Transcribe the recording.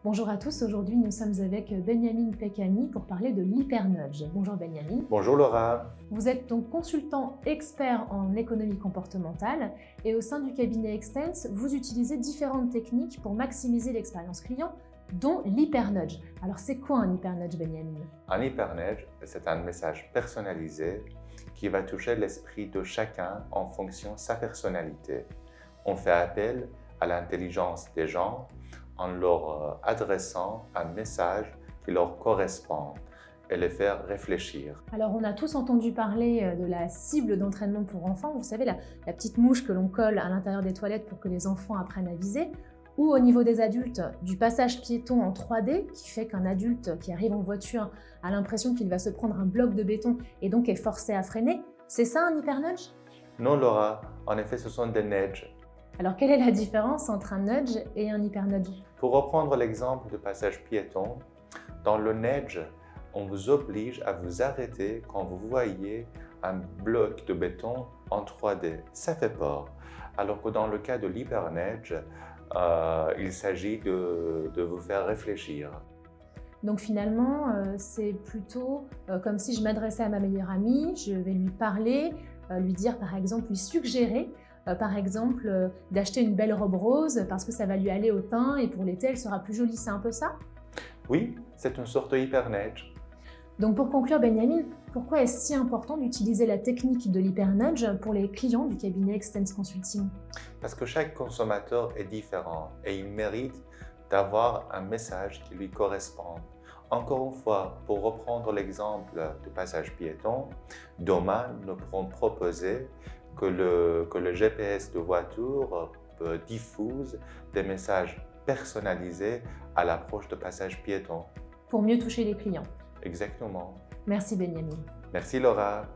Bonjour à tous, aujourd'hui nous sommes avec Benjamin Pekani pour parler de l'hypernudge. Bonjour Benjamin. Bonjour Laura. Vous êtes donc consultant expert en économie comportementale et au sein du cabinet Extense, vous utilisez différentes techniques pour maximiser l'expérience client, dont l'hypernudge. Alors c'est quoi un hypernudge, Benjamin? Un hypernudge, c'est un message personnalisé qui va toucher l'esprit de chacun en fonction de sa personnalité. On fait appel à l'intelligence des gens en leur adressant un message qui leur correspond et les faire réfléchir. Alors on a tous entendu parler de la cible d'entraînement pour enfants, vous savez, la petite mouche que l'on colle à l'intérieur des toilettes pour que les enfants apprennent à viser, ou au niveau des adultes, du passage piéton en 3D qui fait qu'un adulte qui arrive en voiture a l'impression qu'il va se prendre un bloc de béton et donc est forcé à freiner. C'est ça un hypernudge? Non Laura, en effet ce sont des nudges. Alors quelle est la différence entre un nudge et un hypernudge? Pour reprendre l'exemple de passage piéton, dans le nudge, on vous oblige à vous arrêter quand vous voyez un bloc de béton en 3D. Ça fait peur. Alors que dans le cas de l'hypernudge, il s'agit de vous faire réfléchir. Donc finalement, c'est plutôt comme si je m'adressais à ma meilleure amie, je vais lui parler, lui dire par exemple, lui suggérer par exemple d'acheter une belle robe rose parce que ça va lui aller au teint et pour l'été elle sera plus jolie, c'est un peu ça? Oui, c'est une sorte de hypernudge. Donc pour conclure Benjamin, pourquoi est-ce si important d'utiliser la technique de l'hypernudge pour les clients du cabinet Extense Consulting? Parce que chaque consommateur est différent et il mérite d'avoir un message qui lui correspond. Encore une fois, pour reprendre l'exemple du passage piéton, demain, nous pourrons proposer que le GPS de voiture diffuse des messages personnalisés à l'approche de passage piéton. Pour mieux toucher les clients. Exactement. Merci Benjamin. Merci Laura.